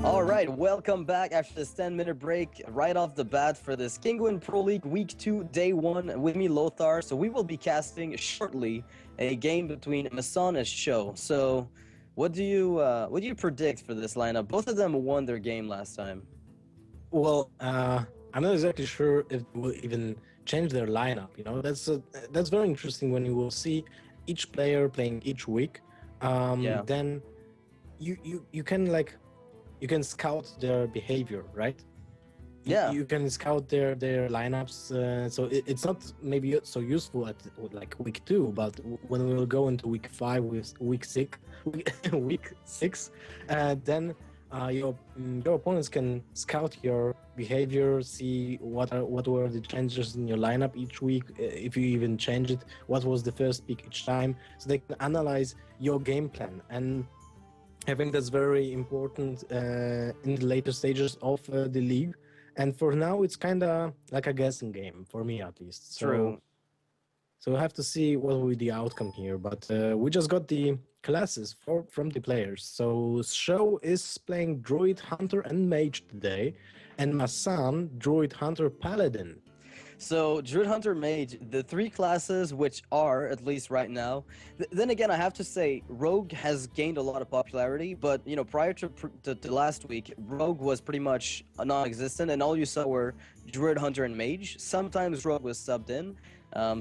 All right, welcome back after this 10-minute break right off the bat for this Kinguin Pro League Week 2, Day 1 with me, Lothar. So we will be casting shortly a game between MasSan and SjoW. So what do you predict for this lineup? Both of them won their game last time. Well, I'm not exactly sure if we'll even change their lineup. That's very interesting when you will see each player playing each week. Then you can scout their behavior, right? Yeah. You can scout their lineups. So it's not maybe so useful at like week 2, but when we will go into week 5 with week 6, then your opponents can scout your behavior, see what were the changes in your lineup each week, if you even change it, what was the first pick each time, so they can analyze your game plan. And I think that's very important in the later stages of the league. And for now, it's kind of like a guessing game, for me at least. True. So we have to see what will be the outcome here. But we just got the classes from the players. So SjoW is playing Druid, Hunter, and Mage today. And MasSan, Druid, Hunter, Paladin. So, Druid, Hunter, Mage, the three classes which are, at least right now. Then again, I have to say, Rogue has gained a lot of popularity, but, prior to last week, Rogue was pretty much non-existent, and all you saw were Druid, Hunter, and Mage. Sometimes Rogue was subbed in.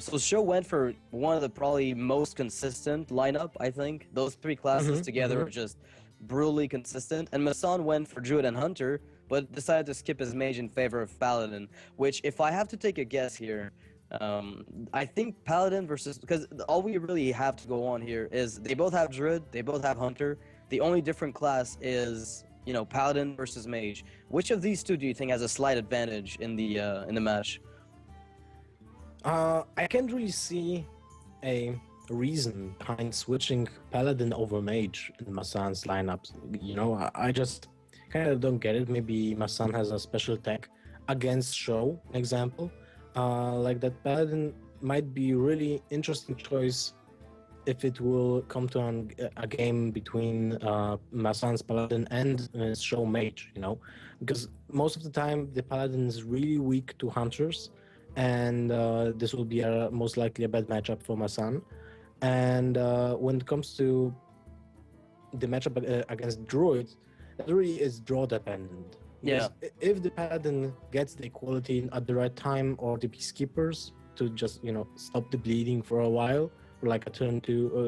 So SjoW went for one of the probably most consistent lineup, I think. Those three classes together are just brutally consistent. And MasSan went for Druid and Hunter, but decided to skip his Mage in favor of Paladin, which, if I have to take a guess here, I think Paladin versus... Because all we really have to go on here is they both have Druid, they both have Hunter. The only different class is, Paladin versus Mage. Which of these two do you think has a slight advantage in the match? I can't really see a reason behind switching Paladin over Mage in MasSan's lineups. I just kind of don't get it. Maybe MasSan has a special tech against SjoW, example. Like that Paladin might be a really interesting choice if it will come to a game between MasSan's Paladin and SjoW Mage, because most of the time the Paladin is really weak to Hunters, and this will be most likely a bad matchup for MasSan. And when it comes to the matchup against Druid, that really is draw dependent. Yeah. If the Paladin gets the equality at the right time, or the Peacekeepers to just stop the bleeding for a while, for like a turn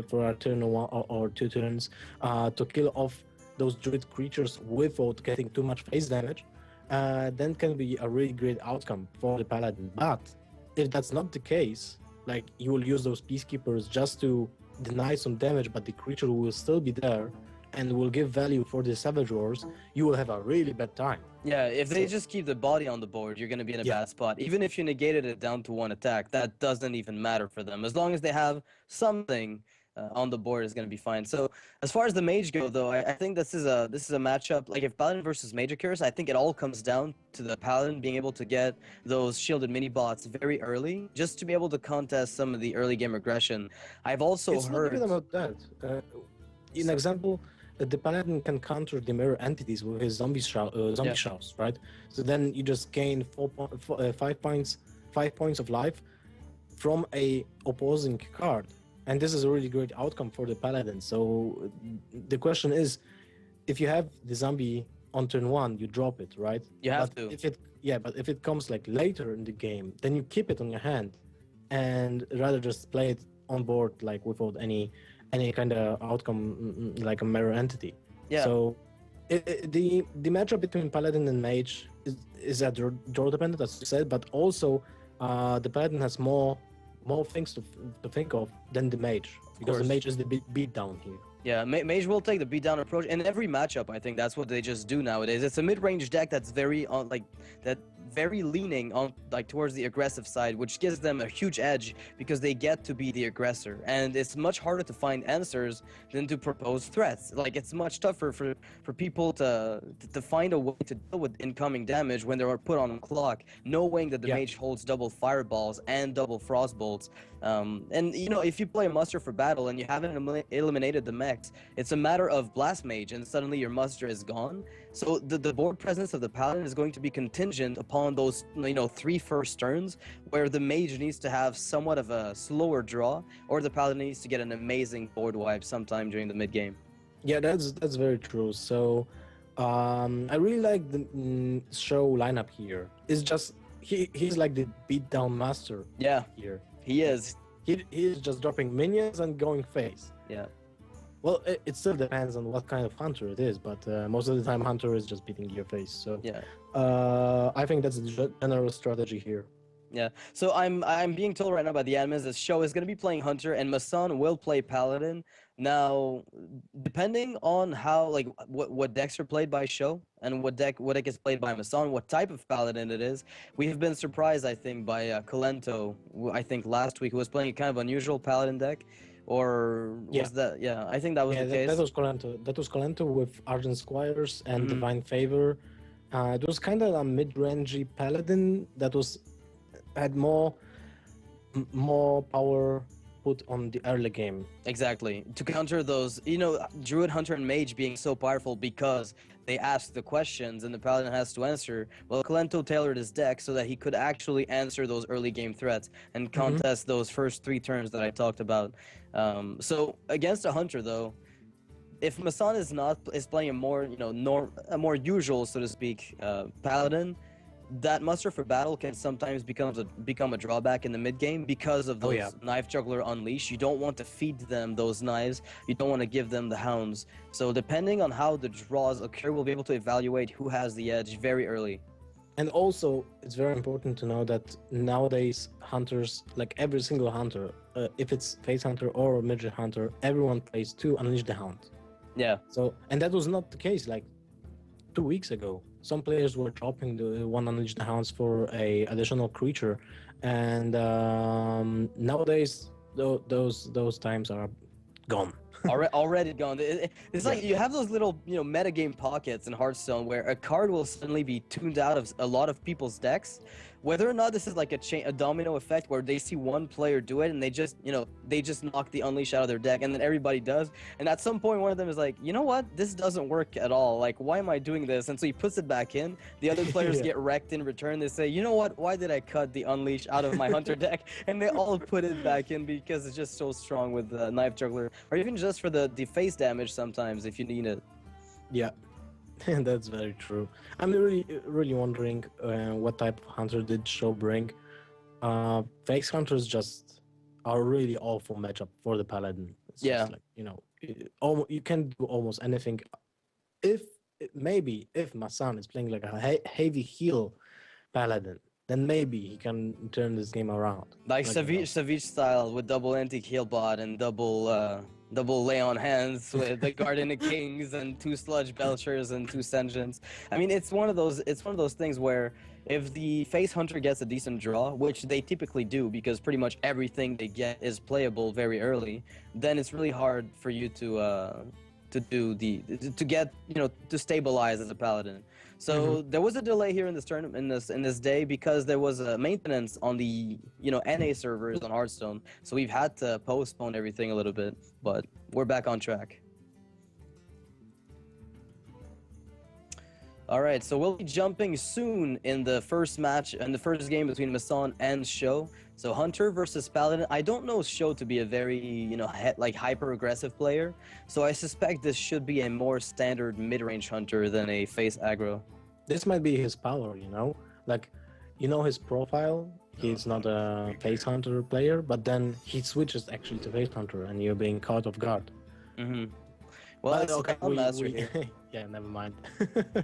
for a turn or 2 turns, to kill off those Druid creatures without getting too much face damage, then can be a really great outcome for the Paladin. But if that's not the case, like you will use those Peacekeepers just to deny some damage, but the creature will still be there and will give value for the Savage Wars, you will have a really bad time. Yeah, if they just keep the body on the board, you're going to be in a bad spot. Even if you negated it down to 1 attack, that doesn't even matter for them. As long as they have something on the board, is going to be fine. So as far as the Mage go, though, I think this is a matchup. Like, if Paladin versus Mage occurs, I think it all comes down to the Paladin being able to get those shielded mini-bots very early, just to be able to contest some of the early game aggression. I've also heard... It's not even about that. In example, the Paladin can counter the mirror entities with his zombie shows, right? So then you just gain 5 points of life from a opposing card. And this is a really great outcome for the Paladin. So the question is, if you have the zombie on turn 1, you drop it, right? You have to. But if it comes like later in the game, then you keep it on your hand and rather just play it on board, like without any kind of outcome, like a mirror entity. Yeah. So the matchup between Paladin and Mage is a draw dependent, as you said, but also the Paladin has more things to think of than the Mage, because the Mage is the beat down here. Yeah, Mage will take the beatdown approach in every matchup. I think that's what they just do nowadays. It's a mid-range deck that's very very leaning on towards the aggressive side, which gives them a huge edge because they get to be the aggressor, and it's much harder to find answers than to propose threats. Like, it's much tougher for people to find a way to deal with incoming damage when they're put on clock, knowing that the Mage holds double fireballs and double frostbolts. And if you play a muster for battle and you haven't eliminated the mech, decks, it's a matter of Blast Mage, and suddenly your muster is gone. So the board presence of the Paladin is going to be contingent upon those, 3 first turns, where the Mage needs to have somewhat of a slower draw, or the Paladin needs to get an amazing board wipe sometime during the mid game. Yeah, that's very true. So, I really like the SjoW lineup here. It's just he's like the beatdown master. Yeah, here he is. He's just dropping minions and going face. Yeah. Well, it still depends on what kind of hunter it is, but most of the time hunter is just beating your face. So yeah, I think that's the general strategy here. Yeah, so I'm being told right now by the admins that SjoW is going to be playing Hunter and MasSan will play Paladin. Now, depending on how, like, what decks are played by SjoW and what deck is played by MasSan, what type of Paladin it is, we have been surprised, I think, by Kolento, I think last week, who was playing a kind of unusual Paladin deck. Or was that? Yeah, I think that was the case. That was Kolento. That was Kolento with Argent Squires and Divine Favor. It was kind of a mid-rangey Paladin that had more power put on the early game. Exactly. To counter those, Druid, Hunter, and Mage being so powerful because they ask the questions and the Paladin has to answer. Well, Kolento tailored his deck so that he could actually answer those early game threats and contest those first 3 turns that I talked about. So against a Hunter, though, if MasSan is playing a more, a more usual, so to speak, Paladin, that muster for battle can sometimes become a drawback in the mid game because of those Knife Juggler Unleash. You don't want to feed them those knives. You don't want to give them the hounds. So depending on how the draws occur, we'll be able to evaluate who has the edge very early. And also, it's very important to know that nowadays hunters, like every single hunter, if it's Face Hunter or Midget Hunter, everyone plays 2 Unleash the Hound. Yeah. So, and that was not the case like 2 weeks ago. Some players were dropping the 1 Unleash the Hounds for a additional creature, and nowadays those times are gone. already gone. It's like you have those little, metagame pockets in Hearthstone where a card will suddenly be tuned out of a lot of people's decks. Whether or not this is like a domino effect where they see one player do it and they just knock the Unleash out of their deck and then everybody does. And at some point, one of them is like, you know what? This doesn't work at all. Like, why am I doing this? And so he puts it back in. The other players get wrecked in return. They say, you know what? Why did I cut the Unleash out of my Hunter deck? And they all put it back in because it's just so strong with the Knife Juggler. Or even just for the face damage sometimes if you need it. Yeah. That's very true. I'm really wondering what type of hunter did SjoW bring. Face hunters just are really awful matchup for the Paladin. It's just like, you can do almost anything. If MasSan is playing like a heavy heal Paladin, then maybe he can turn this game around. Like Savage style with double anti-heal bot and double lay on hands with the Garden of Kings and 2 Sludge Belchers and 2 Sengens. I mean, it's one of those things where if the Face Hunter gets a decent draw, which they typically do because pretty much everything they get is playable very early, then it's really hard for you to stabilize as a Paladin. So there was a delay here in this tournament, in this day, because there was a maintenance on the NA servers on Hearthstone. So we've had to postpone everything a little bit, but we're back on track. All right, so we'll be jumping soon in the first match and the first game between MasSan and SjoW. So Hunter versus Paladin. I don't know SjoW to be a very, hyper aggressive player. So I suspect this should be a more standard mid-range Hunter than a face aggro. This might be his power, like, his profile. He's not a face hunter player, but then he switches actually to face hunter, and you're being caught off guard. Well, that's okay. Yeah, never mind.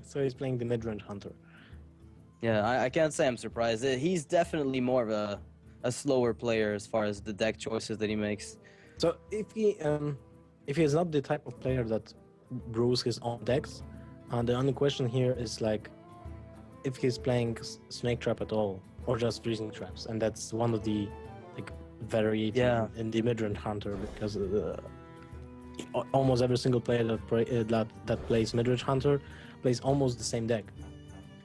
So he's playing the mid-range hunter. Yeah, I can't say I'm surprised. He's definitely more of a slower player as far as the deck choices that he makes. So if he is not the type of player that brews his own decks, the only question here is like if he's playing Snake Trap at all or just Freezing Traps, and that's one of the variety in the mid-range hunter, because almost every single player that plays mid-range hunter plays almost the same deck.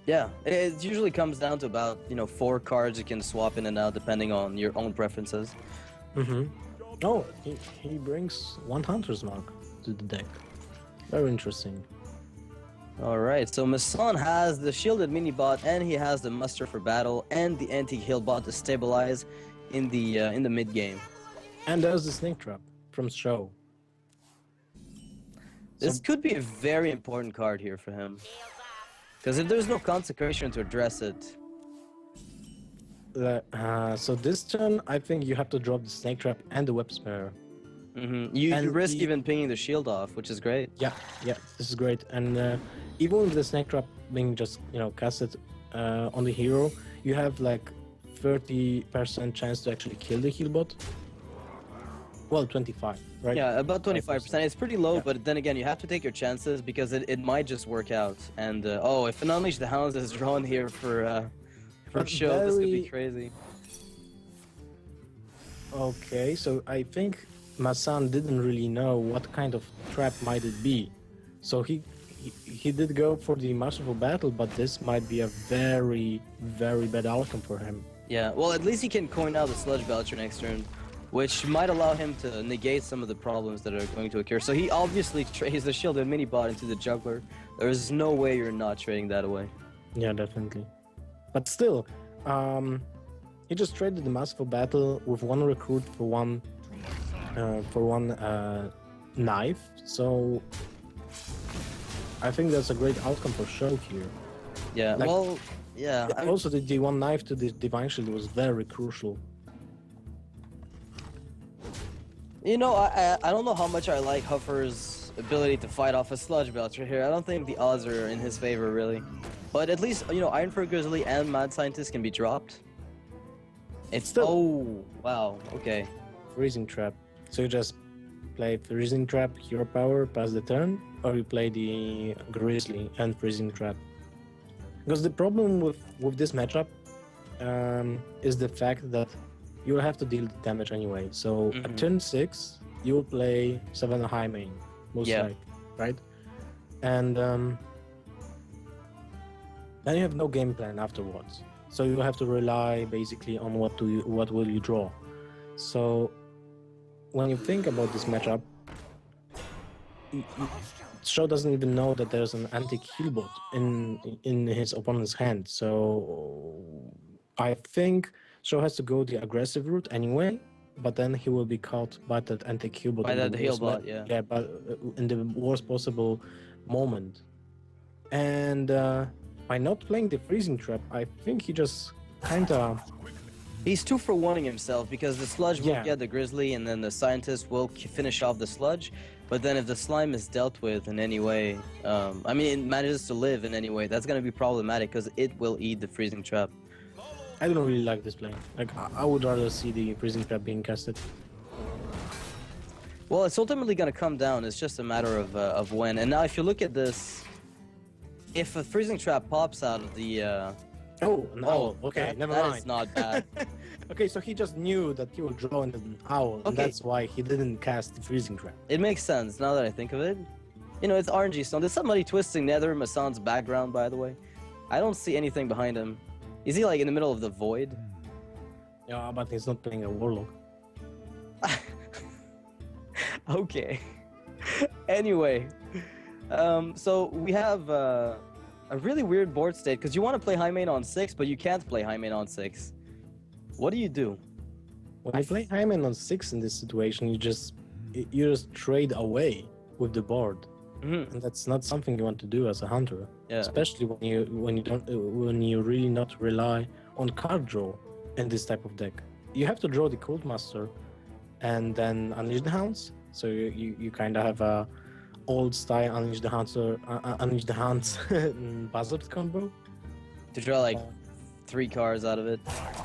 Yeah, it usually comes down to about 4 cards you can swap in and out depending on your own preferences. Oh, he brings 1 hunter's mark to the deck. Very interesting. All right, so MasSan has the shielded mini bot, and he has the muster for battle, and the anti-heal bot to stabilize in the mid game. And there's the snake trap from SjoW. This could be a very important card here for him, because if there's no consecration to address it. So this turn, I think you have to drop the snake trap and the web spare. You risk even pinging the shield off, which is great. Yeah, this is great. And even with the snake trap being just casted on the hero, you have like 30% chance to actually kill the heal bot. Well, 25, right? Yeah, about 25%. It's pretty low, but then again, you have to take your chances because it might just work out. And if an Unleash the Hounds is drawn here for SjoW, this could be crazy. Okay, so I think MasSan didn't really know what kind of trap might it be. So he did go for the Masterful Battle, but this might be a very, very bad outcome for him. Yeah, well, at least he can coin out the Sludge Belcher next turn, which might allow him to negate some of the problems that are going to occur. So he obviously trades the shielded mini bot into the juggler. There is no way you're not trading that away. Yeah, definitely. But still, he just traded the Masterful Battle with one recruit for one knife. So I think that's a great outcome for SjoW here. Yeah, like, well, yeah. Also, the D1 knife to the Divine Shield was very crucial. You know, I don't know how much I like Huffer's ability to fight off a Sludge Belcher here. I don't think the odds are in his favor, really. But at least, Ironfur Grizzly and Mad Scientist can be dropped. It's still... Oh, wow, okay. Freezing Trap. So you just play Freezing Trap, Hero Power, pass the turn, or you play the Grizzly and Freezing Trap. Because the problem with this matchup is the fact that you will have to deal the damage anyway. So at turn 6, you will play 7 high main, most likely, right? And then you have no game plan afterwards. So you have to rely basically on what will you draw. So when you think about this matchup, SjoW doesn't even know that there's an anti-heal bot in his opponent's hand. So I think SjoW has to go the aggressive route anyway, but then he will be caught by that anti-heal bot. By that heal bot, yeah. Yeah, but in the worst possible moment. And by not playing the Freezing Trap, I think he just kinda... He's 2 for 1ing himself because the Sludge will get the Grizzly and then the Scientist will finish off the Sludge. But then if the Slime is dealt with in any way, it manages to live in any way, that's going to be problematic because it will eat the Freezing Trap. I don't really like this play. Like, I would rather see the Freezing Trap being casted. Well, it's ultimately going to come down. It's just a matter of when. And now if you look at this, if a Freezing Trap pops out of the... Okay, never mind. That is not bad. Okay, so he just knew that he would draw into an owl, and that's why he didn't cast the Freezing Trap. It makes sense now that I think of it. It's RNG Stone. There's somebody twisting Nether in MasSan's background, by the way. I don't see anything behind him. Is he like in the middle of the void? Yeah, but he's not playing a Warlock. Okay. Anyway, so we have a really weird board state because you want to play high main on 6, but you can't play high main on 6. What do you do? When you play high main on 6 in this situation, you just trade away with the board, and that's not something you want to do as a hunter. Yeah. Especially when you really not rely on card draw in this type of deck. You have to draw the Cold Master, and then Unleash the Hounds. So you kind of have a old style Unleash the Hounds Buzzard combo. To draw like 3 cards out of it.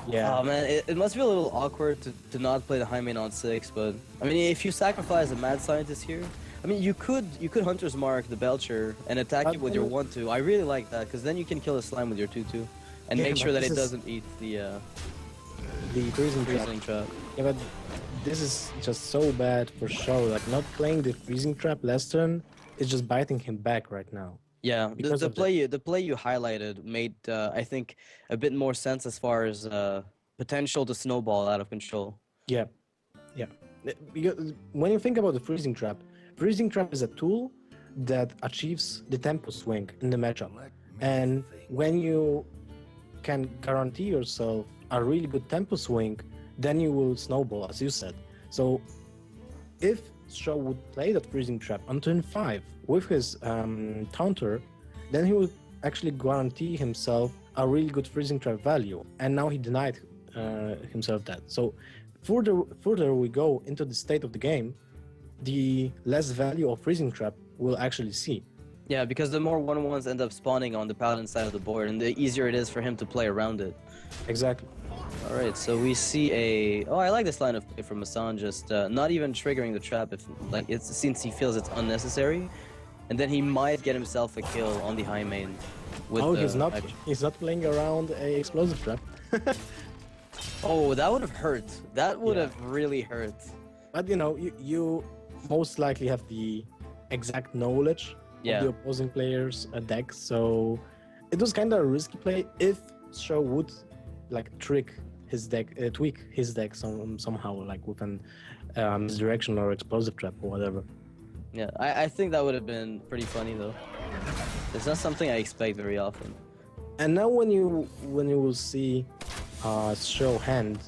Yeah. Oh man, it must be a little awkward to not play the high main on 6, but if you sacrifice a Mad Scientist here, you could Hunter's Mark the Belcher and attack it with your 1/2. I really like that because then you can kill a slime with your 2/2 and make sure that it doesn't eat the freezing trap. Yeah, but this is just so bad for SjoW. Like, not playing the Freezing Trap last turn is just biting him back right now. Yeah, the play you highlighted made I think a bit more sense as far as potential to snowball out of control. Yeah. Because when you think about the Freezing Trap Freezing Trap is a tool that achieves the tempo swing in the matchup. And when you can guarantee yourself a really good tempo swing, then you will snowball, as you said. So if SjoW would play that Freezing Trap on turn 5 with his counter, then he would actually guarantee himself a really good Freezing Trap value. And now he denied himself that. So further we go into the state of the game, the less value of Freezing Trap we'll actually see. Yeah, because the more 1-1s end up spawning on the Paladin side of the board, and the easier it is for him to play around it. Exactly. All right, so we see a... Oh, I like this line of play from MasSan, just not even triggering the trap if, like, since he feels it's unnecessary. And then he might get himself a kill on the high main. With he's not playing around a explosive trap. Oh, that would have hurt. That would have really hurt. But you know, you most likely have the exact knowledge of the opposing player's deck, so it was kind of a risky play if SjoW would like tweak his deck somehow, like with an misdirection or explosive trap or whatever. Yeah, I think that would have been pretty funny though. It's not something I expect very often. And now when you will see SjoW hand,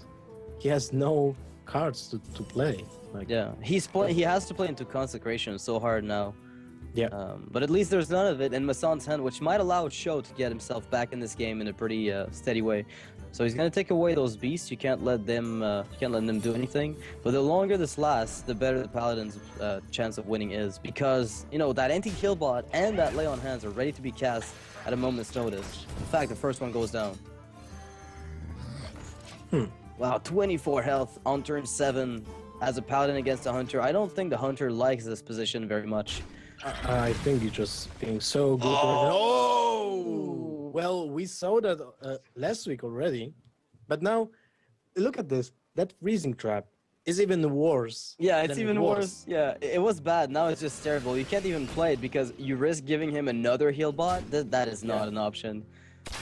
he has no cards to play. Like, yeah, he has to play into Consecration so hard now. Yeah. But at least there's none of it in MasSan's hand, which might allow SjoW to get himself back in this game in a pretty steady way. So he's gonna take away those beasts. You can't let them do anything. But the longer this lasts, the better the Paladin's chance of winning is, because you know that anti-kill bot and that lay on hands are ready to be cast at a moment's notice. In fact, the first one goes down. Wow, 24 health on turn 7 as a Paladin against a Hunter. I don't think the Hunter likes this position very much. I think he's just being so good. Oh! Well, we saw that last week already, but now look at this. That freezing trap is even worse. Yeah, it's even worse. Yeah, it was bad. Now it's just terrible. You can't even play it because you risk giving him another heal bot. That is not an option.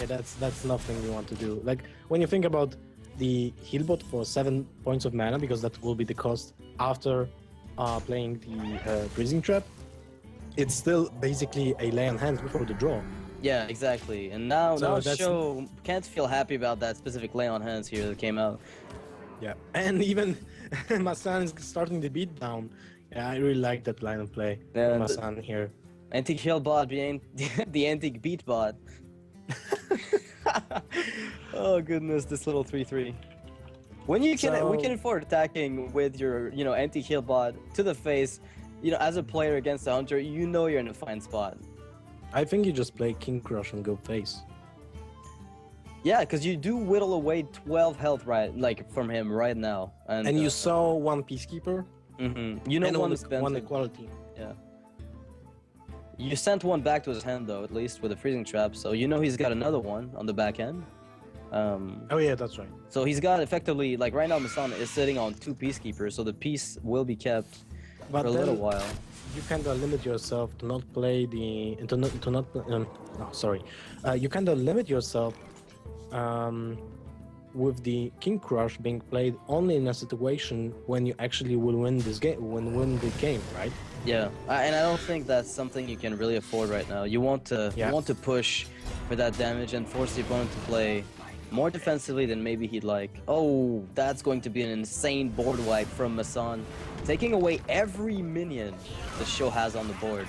Yeah, that's nothing you want to do. Like when you think about the heal bot for 7 points of mana, because that will be the cost after playing the freezing trap, it's still basically a lay on hands before the draw. Yeah, exactly. And now SjoW can't feel happy about that specific lay on hands here that came out. Yeah, and even MasSan is starting the beat down. Yeah, I really like that line of play. Yeah, MasSan here. Antique heal bot being the antique beat bot. Oh goodness, this little 3-3. When you can, we can afford attacking with your, antique heal bot to the face. As a player against a Hunter, you're in a fine spot. I think you just play King Crush and go face. Yeah, because you do whittle away 12 health from him right now. And you saw one Peacekeeper. Mm-hmm. One equality. Yeah. You sent one back to his hand though, at least with a freezing trap, so he's got another one on the back end. Oh yeah, that's right. So he's got effectively, right now MasSan is sitting on 2 Peacekeepers, so the peace will be kept for a little while. You kind of limit yourself to not play the you kind of limit yourself with the King Crush being played only in a situation when you actually will win this game, win the game, right? Yeah, and I don't think that's something you can really afford right now. You want to push for that damage and force the opponent to play more defensively than maybe he'd like. Oh, that's going to be an insane board wipe from MasSan, taking away every minion the SjoW has on the board.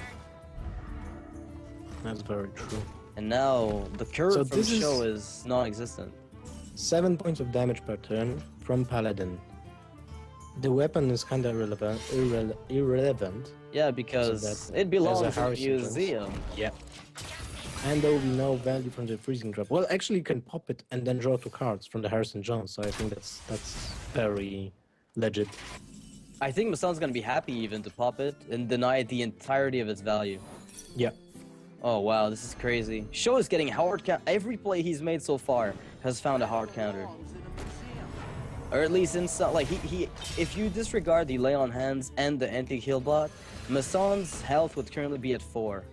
That's very true. And now the curve from SjoW is non-existent. 7 points of damage per turn from Paladin. The weapon is kind of irrelevant. Yeah, because it belongs in a museum. Yeah. And there will be no value from the freezing drop. Well, actually, you can pop it and then draw 2 cards from the Hearthstone VODs, so I think that's very legit. I think MasSan's gonna be happy even to pop it and deny the entirety of its value. Yeah. Oh wow, this is crazy. SjoW is getting hard count. Every play he's made so far has found a hard counter. Or at least in some, if you disregard the lay on hands and the antique heal bot, MasSan's health would currently be at 4.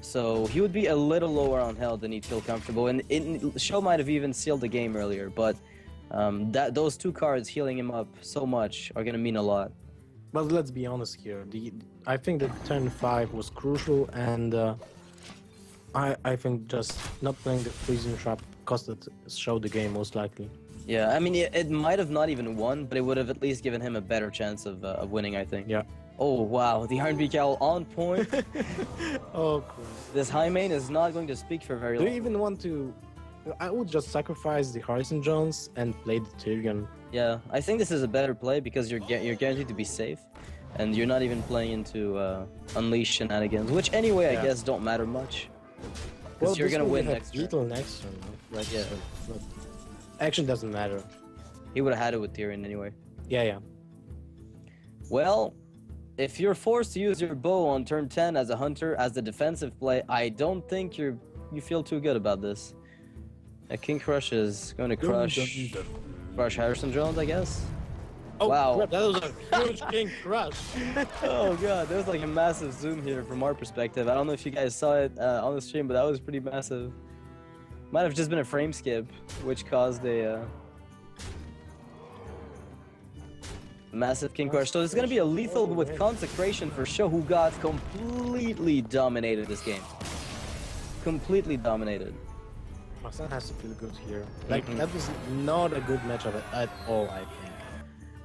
So he would be a little lower on health than he'd feel comfortable. And SjoW might have even sealed the game earlier, but those 2 cards healing him up so much are gonna mean a lot. But let's be honest here. I think that turn 5 was crucial, and I think just not playing the freezing trap costed SjoW the game most likely. Yeah, I mean, it might have not even won, but it would have at least given him a better chance of winning, I think. Yeah. Oh, wow, the Iron Beak Owl on point. Oh, cool. This high main is not going to speak for very Do long. you even want to... I would just sacrifice the Horizon Jones and play the Tyrion. Yeah, I think this is a better play because you're guaranteed to be safe, and you're not even playing into Unleash shenanigans, which anyway, I guess, don't matter much. Because you're gonna win next turn. Beetle next turn, no? Right? Yeah. So, action doesn't matter. He would have had it with Tyrion anyway. Yeah, yeah. Well, if you're forced to use your bow on turn 10 as a hunter, as the defensive play, I don't think you feel too good about this. King Crush is going to crush Harrison Jones, I guess. Oh, wow. Crap, that was a huge King Crush. Oh god, there's like a massive zoom here from our perspective. I don't know if you guys saw it on the stream, but that was pretty massive. Might have just been a frame skip, which caused a massive King Crush. So it's going to be a lethal with Consecration for SjoW, who got completely dominated this game. Completely dominated. MasSan has to feel good here. Like, that was not a good matchup at all, I think.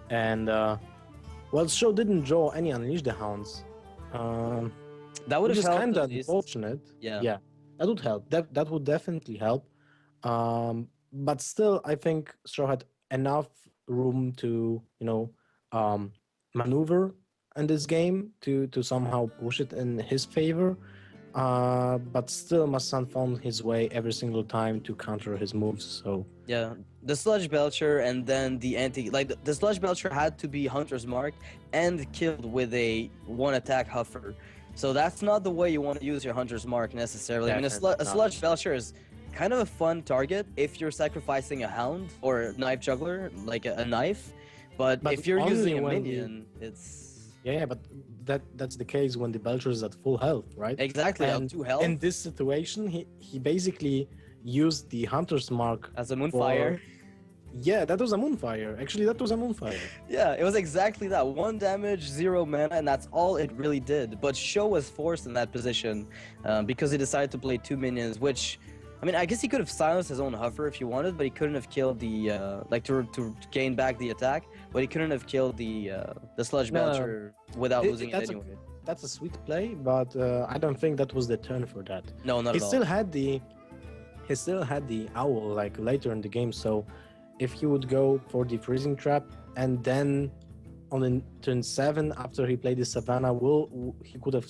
And, well, SjoW didn't draw any Unleash the Hounds. That would have helped. Kind of unfortunate. Yeah. That would help. That would definitely help. But still, I think SjoW had enough room to, maneuver in this game to somehow push it in his favor. But still, MasSan found his way every single time to counter his moves. So yeah, the Sludge Belcher and then the Sludge Belcher had to be Hunter's marked and killed with a one attack Huffer. So that's not the way you want to use your Hunter's mark necessarily. I mean, a Sludge Belcher is kind of a fun target if you're sacrificing a Hound or a Knife Juggler, like a knife. But if you're using a minion, it's... Yeah, but that's the case when the Belcher is at full health, right? Exactly, and at 2 health. In this situation, he basically used the Hunter's Mark as a Moonfire. Yeah, that was a Moonfire. Actually, that was a Moonfire. Yeah, it was exactly that. 1 damage, 0 mana, and that's all it really did. But SjoW was forced in that position because he decided to play 2 minions, which... I mean, I guess he could have silenced his own Huffer if he wanted, but he couldn't have killed the, to gain back the attack, but he couldn't have killed the Sludge Belcher without losing it anyway. That's a sweet play, but I don't think that was the turn for that. No, not at all. He still had the Owl, like, later in the game, so if he would go for the Freezing Trap, and then on turn 7, after he played the Savannah, he could have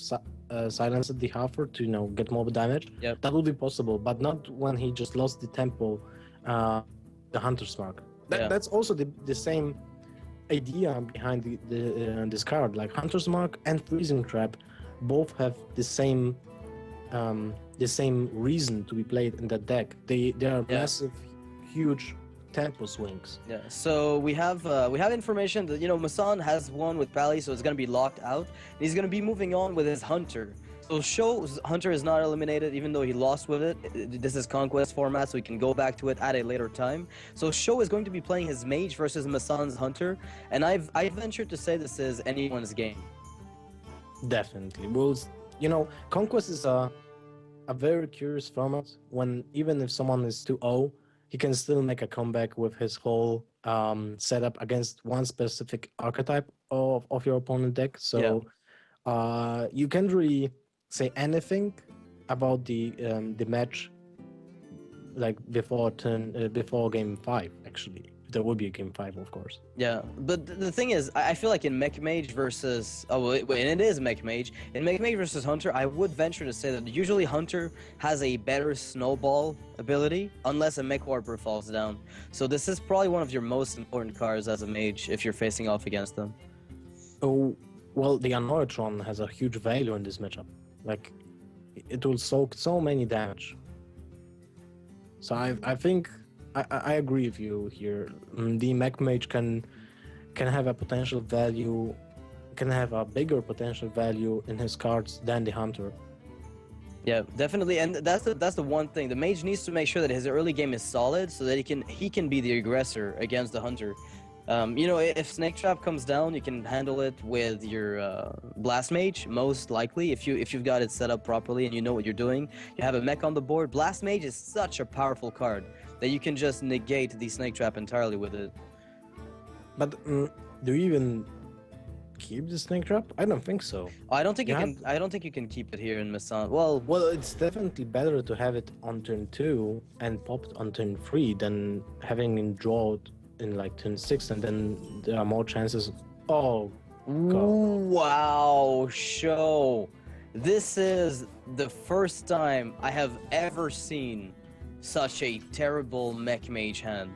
silenced the Huffer to get more damage. Yep. That would be possible, but not when he just lost the tempo, the Hunter's Mark. That's also the same idea behind this card. Like, Hunter's Mark and Freezing Trap both have the same reason to be played in that deck. They are massive, huge tempo swings. Yeah, so we have information that MasSan has won with Pally, so it's gonna be locked out. And he's gonna be moving on with his Hunter. So SjoW's Hunter is not eliminated, even though he lost with it. This is Conquest format, so we can go back to it at a later time. So SjoW is going to be playing his Mage versus MasSan's Hunter, and I've ventured to say this is anyone's game. Definitely. Well, Conquest is a very curious format. When even if someone is 2-0. He can still make a comeback with his whole setup against one specific archetype of your opponent deck. So you can't really say anything about the match like before game 5. Actually, there will be a game 5, of course. Yeah, but the thing is, I feel like in Mech Mage versus it is Mech Mage. In Mech Mage versus Hunter, I would venture to say that usually Hunter has a better snowball ability, unless a Mech Warper falls down. So this is probably one of your most important cards as a Mage if you're facing off against them. Oh, well, the Annoyatron has a huge value in this matchup. Like, it will soak so many damage. So I think I agree with you here. The Mech Mage can have a potential value, can have a bigger potential value in his cards than the Hunter. Yeah, definitely, and that's the one thing. The Mage needs to make sure that his early game is solid, so that he can be the aggressor against the Hunter. You know, if Snake Trap comes down, you can handle it with your Blast Mage, most likely. If you've got it set up properly and you know what you're doing, you have a mech on the board. Blast Mage is such a powerful card that you can just negate the Snake Trap entirely with it. But do you even keep the Snake Trap? I don't think so. I don't think You you can. have I don't think you can keep it here in MasSan. Well, Well, it's definitely better to have it on turn 2 and pop it on turn 3 than having it draw it in like turn 6, and then there are more chances. Oh, wow, show. This is the first time I have ever seen such a terrible mech mage hand.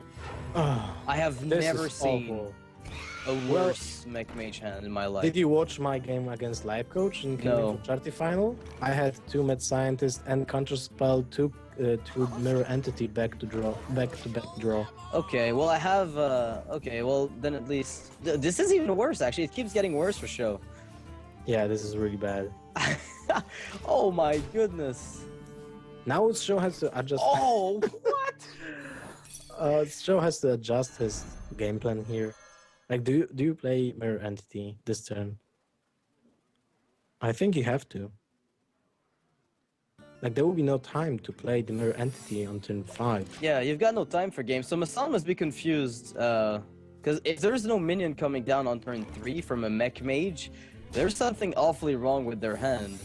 I have this never is seen awful. a worse mech mage hand in my life. Did you watch my game against Live Coach in Kinguin Charity final? I had 2 Mad Scientists and Counter Spell, 2 Mirror Entity back to back draw. Okay, well I have. Okay, well then at least this is even worse. Actually, it keeps getting worse for show. Yeah, this is really bad. Oh my goodness. Now SjoW has to adjust. Oh, what? SjoW has to adjust his game plan here. Like, do you play Mirror Entity this turn? I think you have to. Like, there will be no time to play the Mirror Entity on turn 5. Yeah, you've got no time for games. So MasSan must be confused, because if there's no minion coming down on turn 3 from a mech mage, there's something awfully wrong with their hand.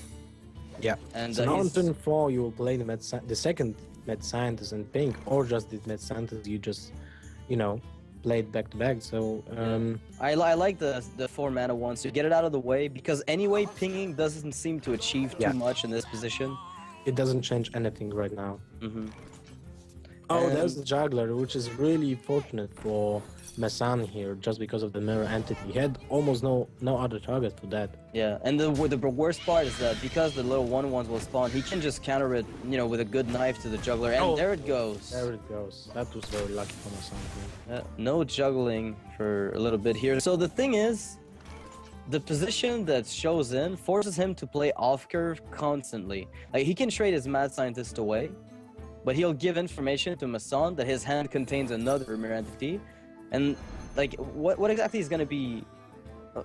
Yeah. And So now on turn 4, you will play the second Mad Scientist in pink, or just the Mad Scientist you just, you know, played back to back. So I like the 4 mana ones to get it out of the way, because anyway pinging doesn't seem to achieve too much in this position. it doesn't change anything right now. Mm-hmm. Oh, there's the Juggler, which is really fortunate for MasSan here, just because of the Mirror Entity. He had almost no other target for that. Yeah, and the worst part is that because the little 1/1s will spawn, he can just counter it, you know, with a good knife to the Juggler, and there it goes. There it goes. That was very lucky for MasSan here. No juggling for a little bit here. So the thing is, the position that shows in forces him to play off curve constantly. Like, he can trade his Mad Scientist away, but he'll give information to MasSan that his hand contains another Mirror Entity. And like, what exactly is gonna be,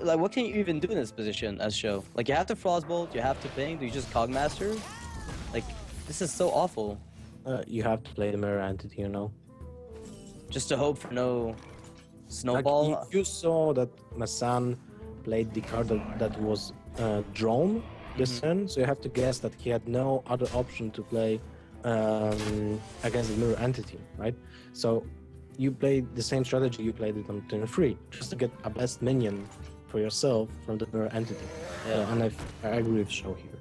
like, what can you even do in this position as SjoW? Like, you have to Frostbolt, you have to ping, do you just Cogmaster? Like, this is so awful. You have to play the Mirror Entity, you know. Just to hope for no snowball. Like, you saw that MasSan played the card that was drawn this turn, so you have to guess that he had no other option to play against the Mirror Entity, right? So you played the same strategy you played it on turn 3, just to get a best minion for yourself from the Mirror Entity. Yeah. And I agree with SjoW here.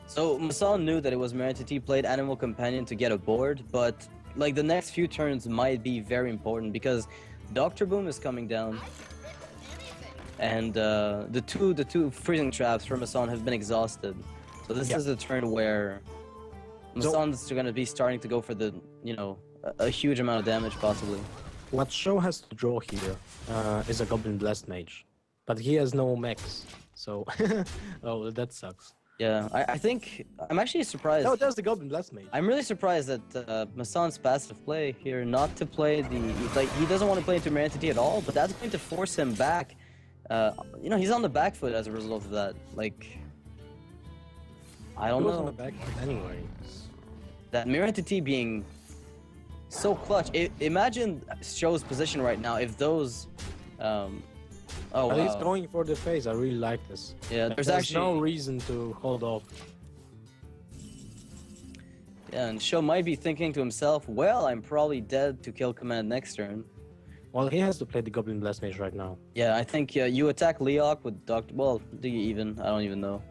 So MasSan knew that it was Mirror Entity, played Animal Companion to get a board, but like, the next few turns might be very important, because Dr. Boom is coming down, and the two freezing traps for MasSan have been exhausted. So this is a turn where MasSan's going to be starting to go for the, you know, a huge amount of damage possibly. What SjoW has to draw here is a Goblin Blast Mage, but he has no mechs, so oh, that sucks. Yeah, I think I'm actually surprised. No, there's the Goblin Blast Mage. I'm really surprised that MasSan's passive play here, not to play the, like, he doesn't want to play into Mirror Entity at all, but that's going to force him back. You know, he's on the back foot as a result of that. Like, I don't know. On the back foot anyway. That Mirror Entity being so clutch. Imagine SjoW's position right now if those. Oh, but wow. he's going for the face. I really like this. Yeah, there's actually no reason to hold off. Yeah, and SjoW might be thinking to himself, well, I'm probably dead to kill command next turn. Well, he has to play the Goblin Blast Mage right now. Yeah, I think you attack Leok with Dr. Well, do you even? I don't even know.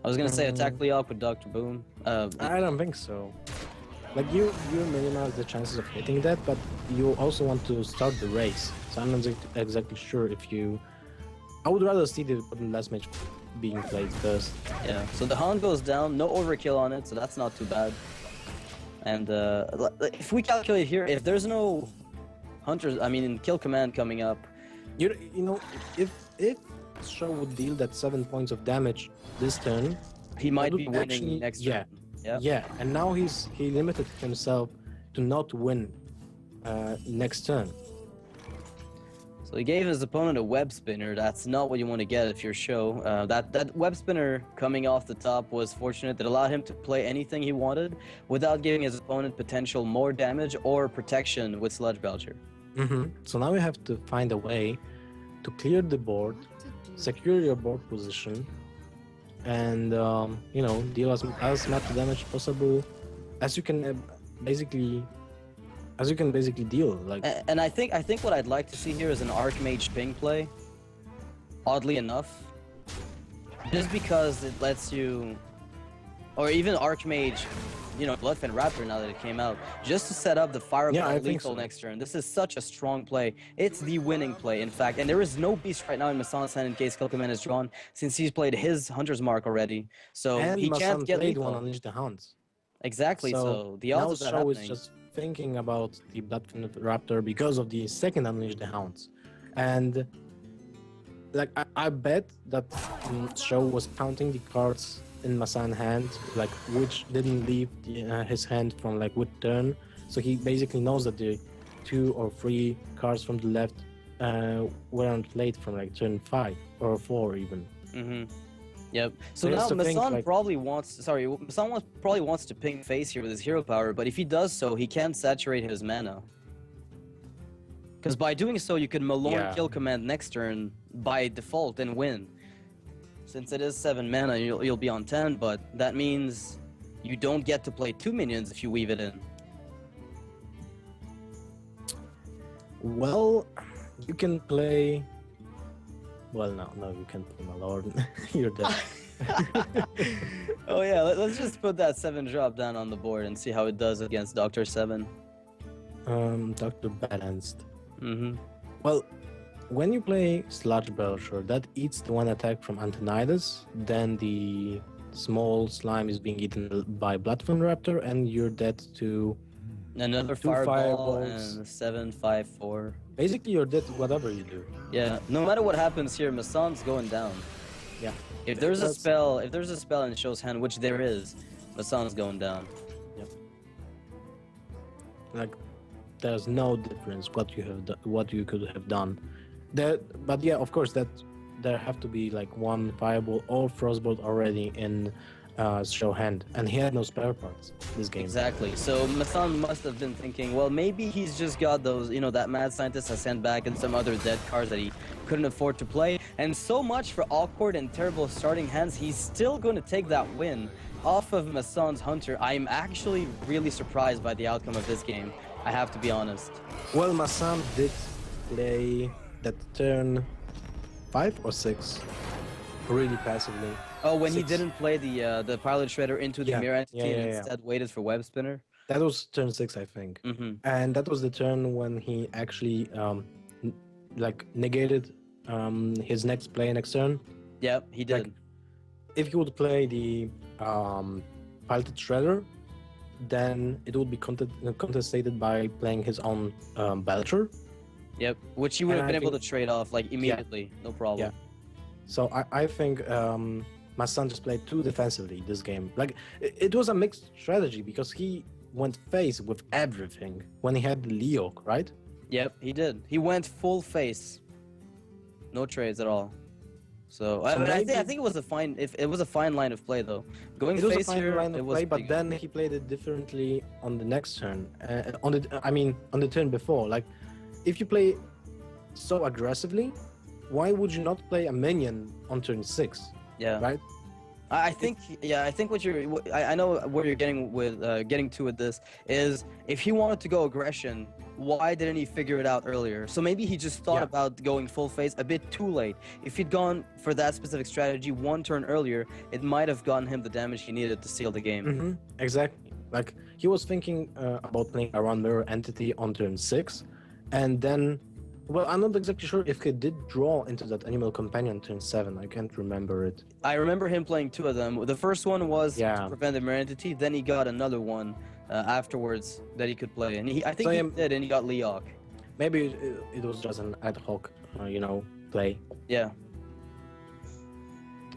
I was gonna say attack Leok with Dr. Boom. I don't think so. Like, you minimize the chances of hitting that, but you also want to start the race. So I'm not exactly sure if you... I would rather see the Goblin Blast Mage being played first. Yeah, so the Hound goes down, no overkill on it, so that's not too bad. And if we calculate here, if there's no Hunters, I mean, kill command coming up... You know, if SjoW would deal that 7 points of damage this turn, he might be winning next turn. Yeah, and now he limited himself to not win next turn. So he gave his opponent a web spinner. That's not what you want to get if you're SjoW. That web spinner coming off the top was fortunate. That allowed him to play anything he wanted without giving his opponent potential more damage or protection with Sludge Belcher. So now we have to find a way to clear the board, secure your board position, and you know, deal as much damage possible as you can basically deal. Like, and I think what I'd like to see here is an Archmage ping play. Oddly enough, just because it lets you, or even Archmage, you know, Bloodfin Raptor now that it came out, just to set up the Fireball lethal next turn. This is such a strong play. It's the winning play, in fact. And there is no beast right now in MasSan's hand in case KoL Command is drawn, since he's played his Hunter's Mark already. So and he can't get lethal. One Unleash the Hounds. Exactly. So the odds of that happening. Is just thinking about the Bloodfin Raptor because of the second Unleash the Hounds, and like I bet that SjoW was counting the cards in MasSan's hand, like which didn't leave his hand from like which turn. So he basically knows that the 2 or 3 cards from the left weren't played from like turn 5 or 4 even. Yep. So now MasSan probably wants. Sorry, MasSan probably wants to ping face here with his hero power, but if he does so, he can't saturate his mana. Because by doing so, you could Malorn KoL Command next turn by default and win. Since it is 7 mana, you'll be on 10, but that means you don't get to play 2 minions if you weave it in. Well, you can play. Well, no, you can't play Malorn. You're dead. Oh yeah, let's just put that 7 drop down on the board and see how it does against Dr. 7. Dr. Balanced. Well, when you play Sludge Belcher, that eats the 1 attack from Antonidas, then the small slime is being eaten by Bloodfin Raptor, and you're dead to another fireball and 7, 5, 4. Basically, you're dead to whatever you do. Yeah, no matter what happens here, MasSan's going down. Yeah. If there's a spell in SjoW's hand, which there is, MasSan's going down. Yeah. Like, there's no difference what you could have done. But yeah, of course, that there have to be like 1 fireball or frostbolt already in SjoW hand, and he had no spare parts this game. Exactly. So MasSan must have been thinking, well, maybe he's just got those, you know, that mad scientist has sent back and some other dead cards that he couldn't afford to play. And so much for awkward and terrible starting hands, he's still going to take that win off of MasSan's Hunter. I'm actually really surprised by the outcome of this game, I have to be honest. Well, MasSan did play that turn 5 or 6 really passively. Oh, when he didn't play the Pilot Shredder into the mirror entity and instead waited for Web Spinner? That was turn 6, I think. And that was the turn when he actually like negated his next play next turn. Yep, he did. Like, if he would play the Piloted Shredder, then it would be contested by playing his own Belcher. Yep, which he would have been able to trade off like immediately, no problem. Yeah. So I think MasSan just played too defensively this game. Like, it was a mixed strategy because he went face with everything when he had the Leok, right? Yep, he did. He went full face. No trades at all. So I think it was a fine. It was a fine line of play though. Going it was face a fine here, line of play, but then he played it differently on the next turn. On the turn before. Like, if you play so aggressively, why would you not play a minion on turn 6? Yeah. Right. I think what I know where you're getting to with this is if he wanted to go aggression, why didn't he figure it out earlier? So maybe he just thought about going full face a bit too late. If he'd gone for that specific strategy 1 turn earlier, it might have gotten him the damage he needed to seal the game. Exactly. Like, he was thinking about playing around mirror entity on turn 6, and then, well, I'm not exactly sure if he did draw into that animal companion turn 7. I can't remember it. I remember him playing 2 of them. The first one was to prevent the mirror entity. Then he got another one afterwards that he could play, and I think he did, and he got Leok. Maybe it was just an ad hoc, play. Yeah.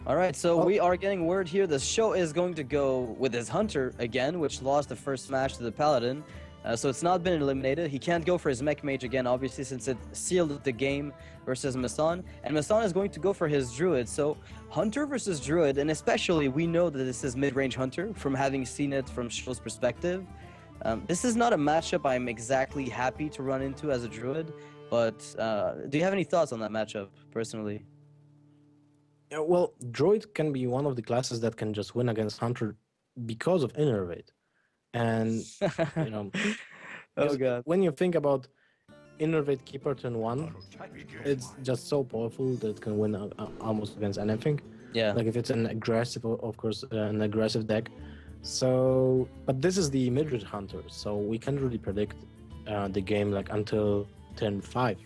All right, so we are getting word here. The SjoW is going to go with his Hunter again, which lost the first smash to the Paladin. So it's not been eliminated. He can't go for his mech mage again, obviously, since it sealed the game versus MasSan. And MasSan is going to go for his druid. So Hunter versus druid, and especially we know that this is mid-range Hunter from having seen it from SjoW's perspective. This is not a matchup I'm exactly happy to run into as a druid, but do you have any thoughts on that matchup, personally? Yeah, well, Druid can be one of the classes that can just win against Hunter because of Innervate. And, you know, Oh god. when you think about Innervate Keeper turn 1, it's just so powerful that it can win almost against anything. Yeah. Like if it's an aggressive, of course, an aggressive deck. So, but this is the mid-range Hunter, so we can't really predict the game like until turn 5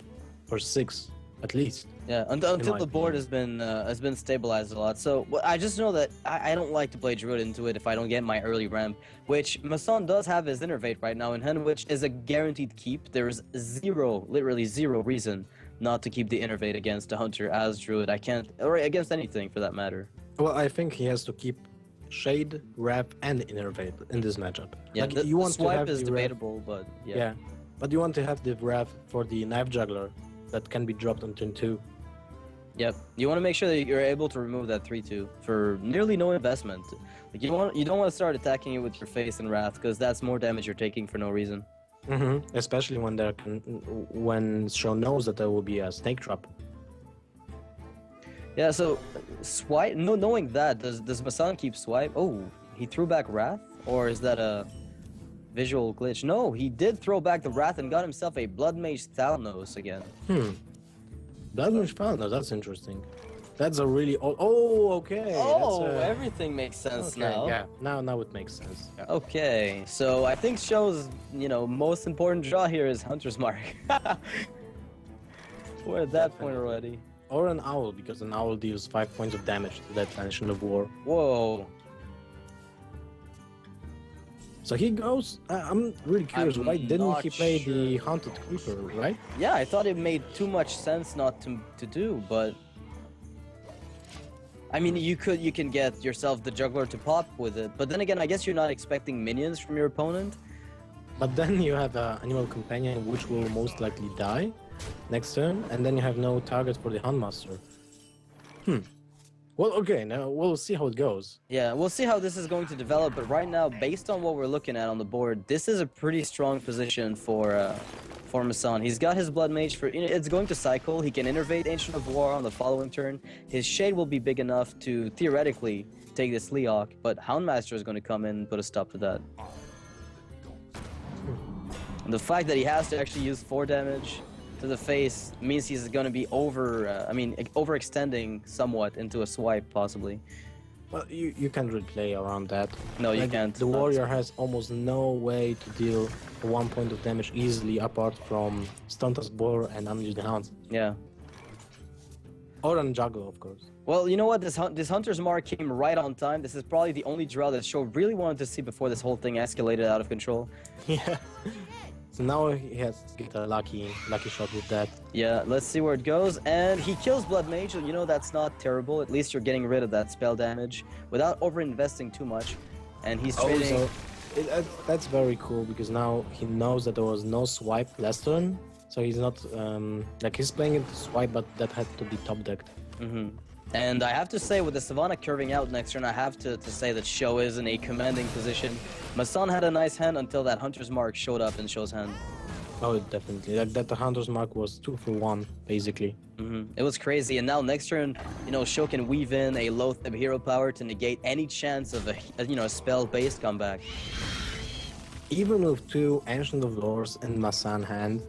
or 6 at least. Yeah, until the board has been stabilized a lot. So I just know that I don't like to play Druid into it if I don't get my early ramp, which MasSan does have his Innervate right now in hand, which is a guaranteed keep. There's literally zero reason not to keep the Innervate against a Hunter as Druid. I can't, or against anything for that matter. Well, I think he has to keep Shade, Wrap, and Innervate in this matchup. Yeah, like, the you want swipe to have is the debatable, but yeah. Yeah, but you want to have the Wrap for the Knife Juggler that can be dropped on turn 2. Yep, you want to make sure that you're able to remove that 3/2 for nearly no investment. Like you don't want to start attacking it with your face and wrath because that's more damage you're taking for no reason. Especially when when SjoW knows that there will be a snake trap. Yeah, so swipe. No, knowing that, does MasSan keep swipe? Oh, he threw back wrath, or is that a visual glitch? No, he did throw back the wrath and got himself a Blood Mage Thalnos again. Blood Mage Thalnos, that's interesting. That's a really old... Oh, okay. Oh, everything makes sense now. Yeah, now it makes sense. Yeah. Okay, so I think SjoW's, most important draw here is Hunter's Mark. We're at that point already. Or an Owl, because an Owl deals 5 points of damage to that Nation of War. Whoa. So he goes... I'm really curious, why didn't he play the Haunted Creeper, right? Yeah, I thought it made too much sense not to do, but... I mean, you can get yourself the Juggler to pop with it, but then again, I guess you're not expecting minions from your opponent. But then you have an Animal Companion, which will most likely die next turn, and then you have no target for the Handmaster. Well, okay, now we'll see how it goes. Yeah, we'll see how this is going to develop, but right now, based on what we're looking at on the board, this is a pretty strong position for MasSan. He's got his Blood Mage for... It's going to cycle. He can Innervate Ancient of War on the following turn. His Shade will be big enough to, theoretically, take this Leok, but Houndmaster is going to come in and put a stop to that. And the fact that he has to actually use 4 damage to the face means he's going to be overextending somewhat into a swipe, possibly. Well, you can't really play around that. No, you can't. The warrior has almost no way to deal 1 point of damage easily apart from Stuntus Boar and Unleash the Hound. Yeah. Or on Juggler, of course. Well, you know what? This Hunter's Mark came right on time. This is probably the only draw that SjoW really wanted to see before this whole thing escalated out of control. Yeah. So now he has to get a lucky shot with that. Yeah, let's see where it goes. And he kills Blood Mage. You know, that's not terrible. At least you're getting rid of that spell damage without over-investing too much. And he's trading... That's very cool, because now he knows that there was no swipe last turn. So he's not... he's playing it to swipe, but that had to be top-decked. And I have to say, with the Savannah curving out next turn, I have to say that SjoW is in a commanding position. MasSan had a nice hand until that Hunter's Mark showed up in SjoW's hand. Oh, definitely. That the Hunter's Mark was 2 for 1, basically. It was crazy. And now next turn, SjoW can weave in a Loatheb Hero Power to negate any chance of a spell-based comeback. Even with 2 Ancient of Lores in MasSan hand,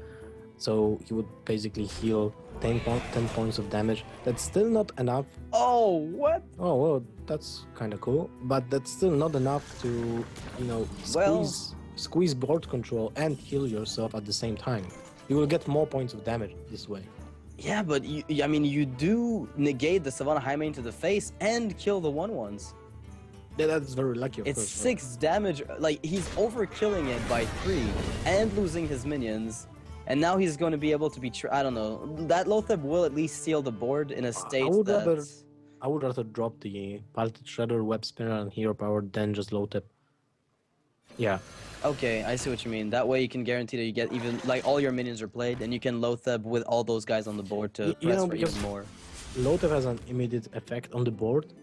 so he would basically heal 10 points of damage. That's still not enough. Oh, what? Oh, well, that's kind of cool. But that's still not enough to, squeeze board control and heal yourself at the same time. You will get more points of damage this way. Yeah, but you do negate the Savannah High Main to the face and kill the 1/1s. Yeah, that's very lucky, of course. It's 6 damage. Like, he's overkilling it by 3 and losing his minions. And now he's going to be able to be... I don't know. That Loatheb will at least seal the board in a state I would rather drop the Palette Shredder, Web Spinner, and Hero Power than just Loatheb. Yeah. Okay, I see what you mean. That way you can guarantee that you get even like all your minions are played, and you can Lotheb with all those guys on the board to You press know, for because even more. Lothar has an immediate effect on the board,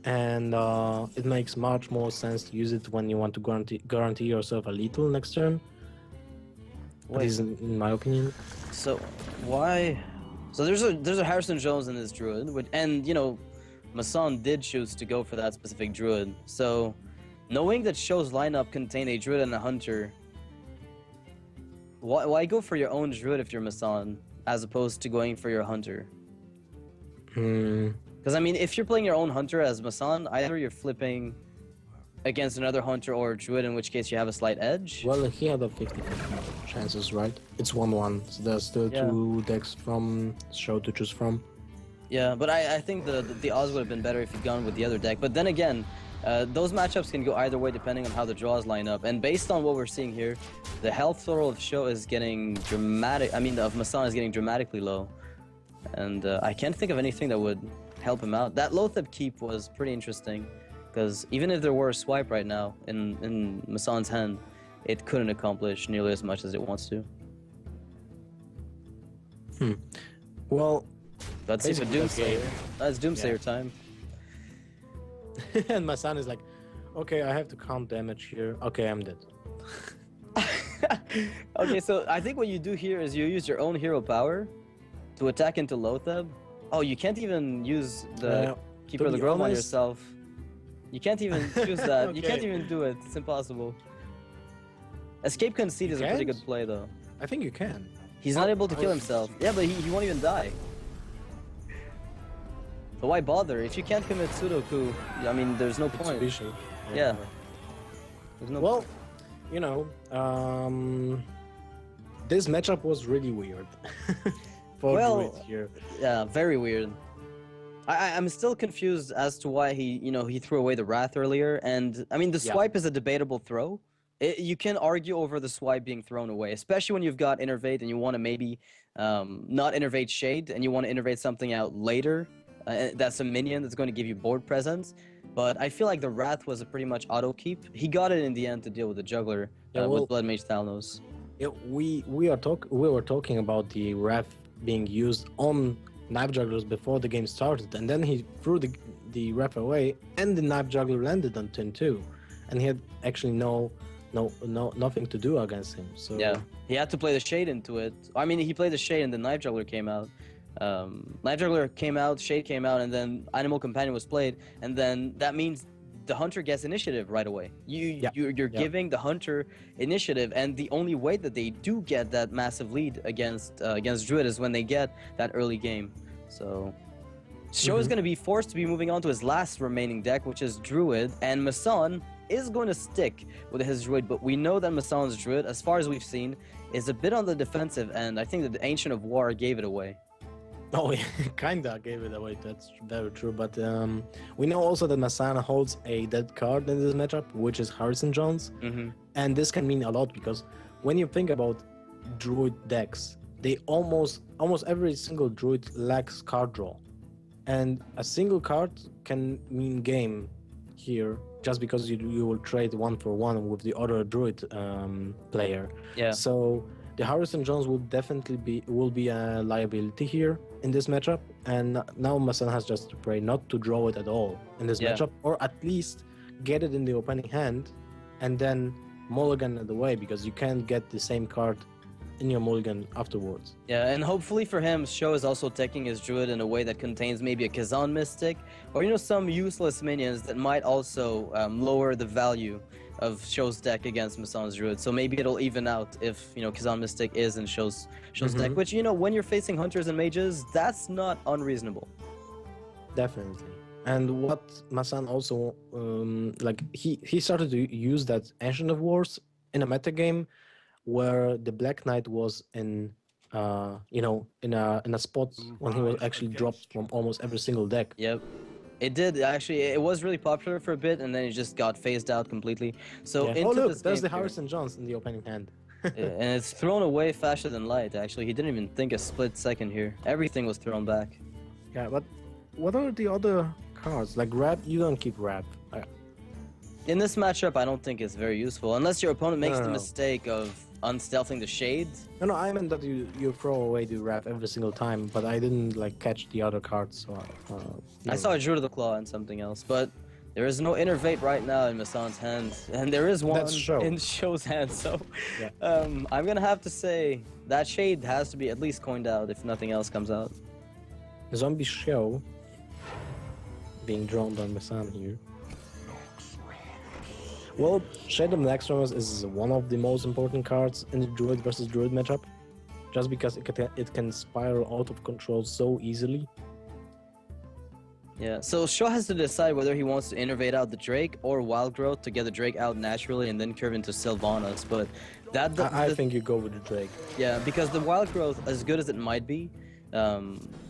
and it makes much more sense to use it when you want to guarantee yourself a lethal next turn. At least in my opinion. So why? So there's a Harrison Jones in this druid, and you know, MasSan did choose to go for that specific druid. So knowing that SjoW's lineup contained a druid and a hunter, why go for your own druid if you're MasSan as opposed to going for your hunter? Because I mean, if you're playing your own hunter as MasSan, either you're flipping against another hunter or druid, in which case you have a slight edge. Well, he had a 50-50 chances, right? It's 1-1, so there's still two decks from SjoW to choose from. Yeah, but I think the odds would have been better if you'd gone with the other deck. But then again, those matchups can go either way depending on how the draws line up. And based on what we're seeing here, the health total of SjoW is getting dramatic. I mean, of MasSan is getting dramatically low. And I can't think of anything that would help him out. That Lotheb keep was pretty interesting, because even if there were a swipe right now in MasSan's hand, it couldn't accomplish nearly as much as it wants to. Well, let's see for Doomsayer. That's Doomsayer time. And MasSan is like, okay, I have to count damage here. Okay, I'm dead. Okay, so I think what you do here is you use your own hero power to attack into Lotheb. Oh, you can't even use the Keeper of the Grove on yourself. You can't even choose that. Okay. You can't even do it. It's impossible. Escape Conceit is a pretty good play, though. I think you can. He's not able to kill himself. Yeah, but he won't even die. But why bother? If you can't commit Sudoku, I mean, there's no point. Yeah. There's no point. You know, this matchup was really weird. For Druid here. Yeah, very weird. I'm still confused as to why he threw away the Wrath earlier. And I mean, the swipe is a debatable throw. You can argue over the swipe being thrown away, especially when you've got Innervate and you want to maybe not Innervate Shade and you want to Innervate something out later. That's a minion that's going to give you board presence. But I feel like the Wrath was a pretty much auto keep. He got it in the end to deal with the Juggler with Blood Mage Thalnos. Yeah, we were talking about the Wrath being used on Knife Jugglers before the game started, and then he threw the Wrath away, and the Knife Juggler landed on turn 2, and he had actually nothing to do against him. So yeah, he had to play the Shade into it. I mean, he played the Shade, and the Knife Juggler came out. Knife Juggler came out, Shade came out, and then Animal Companion was played, and then that means the Hunter gets initiative right away. You're giving the Hunter initiative, and the only way that they do get that massive lead against Druid is when they get that early game. So SjoW is going to be forced to be moving on to his last remaining deck, which is Druid, and MasSan is going to stick with his Druid, but we know that MasSan's Druid, as far as we've seen, is a bit on the defensive, and I think that the Ancient of War gave it away. Oh, yeah, kinda gave it away. That's very true. But we know also that MasSan holds a dead card in this matchup, which is Harrison Jones, and this can mean a lot because when you think about Druid decks, they almost every single Druid lacks card draw, and a single card can mean game here just because you will trade 1-for-1 with the other Druid player. Yeah. So the Harrison Jones will definitely be a liability here in this matchup, and now MasSan has just to pray not to draw it at all in this matchup, or at least get it in the opening hand, and then mulligan it away, because you can't get the same card in your mulligan afterwards. Yeah, and hopefully for him, SjoW is also taking his Druid in a way that contains maybe a Kazan Mystic, or some useless minions that might also lower the value of SjoW's deck against MasSan's Druid. So maybe it'll even out if Kazan Mystic is in SjoW's deck, which when you're facing hunters and mages, that's not unreasonable. Definitely. And what MasSan also he started to use that Ancient of Wars in a meta game where the Black Knight was in in a spot when he was actually dropped from almost every single deck. Yep. It did, actually. It was really popular for a bit, and then it just got phased out completely. So oh, look, there's the Harrison Jones in the opening hand. And it's thrown away faster than light, actually. He didn't even think a split second here. Everything was thrown back. Yeah, but what are the other cards? Like Rap, you don't keep Rap. In this matchup, I don't think it's very useful unless your opponent makes the No. mistake of unstealthing the shade. No, I meant that you throw away the wrap every single time, but I didn't like catch the other cards. So, I saw a Druid of the Claw and something else, but there is no Innervate right now in MasSan's hand, and there is one That's SjoW. in SjoW's hand. So, Yeah. I'm gonna have to say that shade has to be at least coined out if nothing else comes out. Zombie SjoW being drawn on MasSan here. Well, Shade of Nextremus is one of the most important cards in the Druid versus Druid matchup, just because it can spiral out of control so easily. Yeah, so SjoW has to decide whether he wants to innervate out the Drake or Wild Growth to get the Drake out naturally and then curve into Sylvanas, but I think you go with the Drake. Yeah, because the Wild Growth, as good as it might be,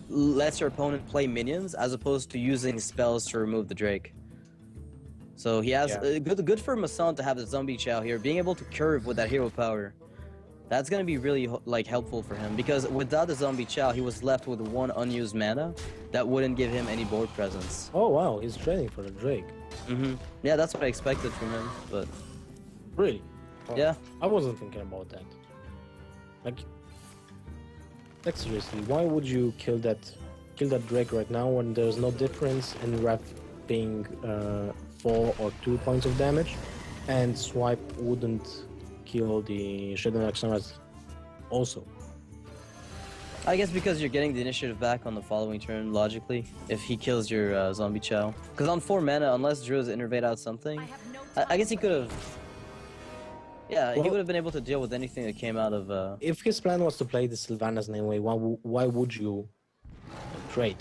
lets your opponent play minions as opposed to using spells to remove the Drake. So he has good for MasSan to have the Zombie Chow here, being able to curve with that hero power. That's gonna be really like helpful for him because without the Zombie Chow, he was left with one unused mana that wouldn't give him any board presence. Oh wow, he's trading for the Drake. Yeah, that's what I expected from him, but Really? Oh, yeah. I wasn't thinking about that. Like seriously, why would you kill that Drake right now when there's no difference in ref being 4 or 2 points of damage, and swipe wouldn't kill the Shadow Nextremus also? I guess because you're getting the initiative back on the following turn, logically, if he kills your Zombie Chow. Because on 4 mana, unless Druids innervate out something, I guess he could have... Yeah, he would have been able to deal with anything that came out of... If his plan was to play the Sylvanas anyway, why would you trade?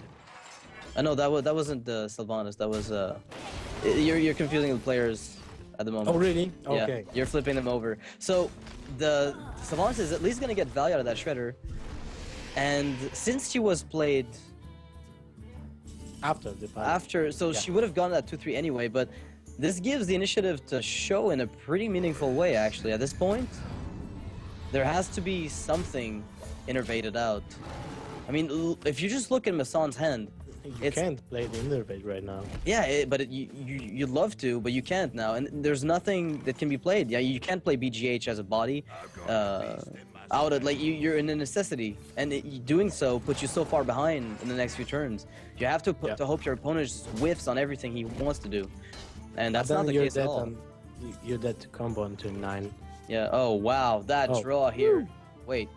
No, that wasn't the Sylvanas, that was... You're confusing the players at the moment. Oh really? Yeah, Okay. you're flipping them over. So, the Sylvanas is at least going to get value out of that Shredder. And since she was played... After the fight. So she would have gone at 2-3 anyway, but this gives the initiative to SjoW in a pretty meaningful way, actually. At this point, there has to be something innervated out. I mean, if you just look at MasSan's hand, You can't play the Innervate right now. yeah, you'd love to, but you can't now. And there's nothing that can be played. Yeah, you can't play BGH as a body. Out of, like, you're in a necessity, and doing so puts you so far behind in the next few turns. You have to to hope your opponent just whiffs on everything he wants to do, and that's not the case at all. You're dead to combo on turn 9. Yeah. Oh wow, that draw here. Wait,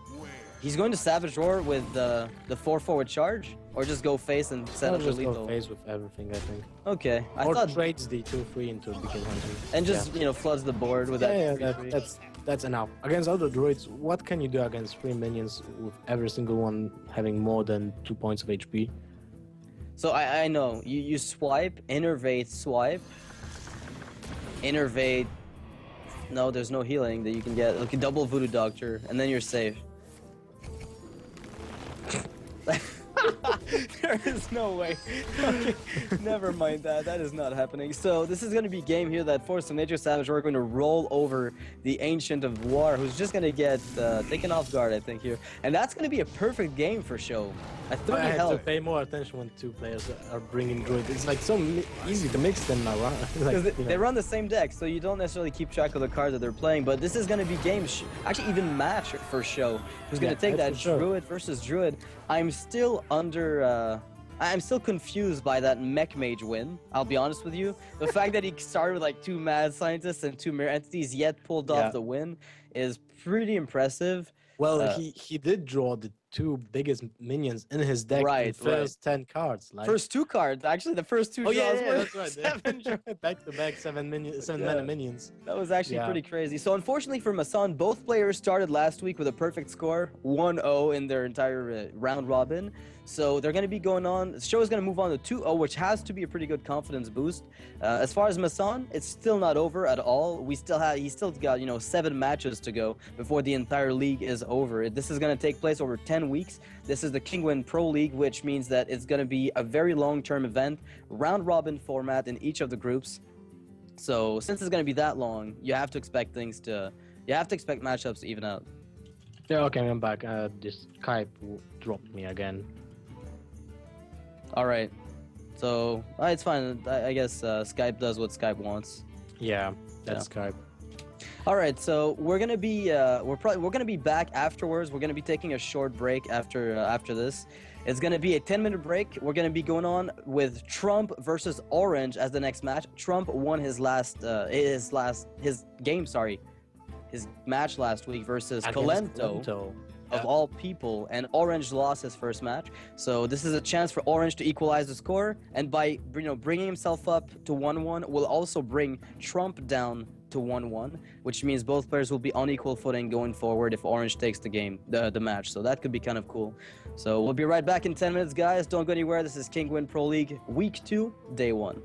he's going to Savage Roar with the 4-forward charge, or just go face and set up the Just lethal. go face with everything, I think. Okay, I Or thought, trades the 2-3 into Beacon Hunter. and just floods the board with that. 3/3. That's enough. Against other druids, what can you do against 3 minions with every single one having more than 2 points of HP? So I know you swipe, innervate, swipe, innervate. No, there's no healing that you can get. Like a double Voodoo Doctor, and then you're safe. There is no way. Okay, never mind that. That is not happening. So this is going to be a game here that Force of Nature Savage are going to roll over the Ancient of War, who's just going to get taken off guard, I think, here. And that's going to be a perfect game for SjoW. I have to pay more attention when 2 players are bringing druid. It's like so easy to mix them around. Like, they run the same deck, so you don't necessarily keep track of the cards that they're playing. But this is going to be games, actually even match for SjoW, who's going to take that Druid versus Druid. I'm still I'm still confused by that Mech Mage win, I'll be honest with you. The fact that he started with like 2 Mad Scientists and 2 Mirror Entities, yet pulled off the win, is pretty impressive. Well, he did draw the 2 biggest minions in his deck in the first 10 cards. Like... First 2 cards, actually the first 2 draws were that's right. 7 back-to-back 7 mana minions. That was actually pretty crazy. So unfortunately for MasSan, both players started last week with a perfect score, 1-0 in their entire round robin. So they're going to be going on. SjoW is going to move on to 2-0, which has to be a pretty good confidence boost. As far as MasSan, it's still not over at all. He's still got 7 matches to go before the entire league is over. This is going to take place over 10 weeks. This is the Kinguin Pro League, which means that it's going to be a very long-term event, round robin format in each of the groups. So since it's going to be that long, you have to expect matchups to even out. Yeah, okay, I'm back. This Skype dropped me again. All right, so it's fine. I guess Skype does what Skype wants. Yeah, that's Skype. All right, so we're gonna be we're gonna be back afterwards. We're gonna be taking a short break after this. It's gonna be a 10-minute break. We're gonna be going on with Trump versus Orange as the next match. Trump won his match last week versus Colento. Of all people, and Orange lost his first match. So this is a chance for Orange to equalize the score, and by bringing himself up to 1-1 will also bring Trump down to 1-1, which means both players will be on equal footing going forward if Orange takes the match. So that could be kind of cool. So we'll be right back in 10 minutes, guys. Don't go anywhere. This is Kinguin Pro League Week 2, Day 1.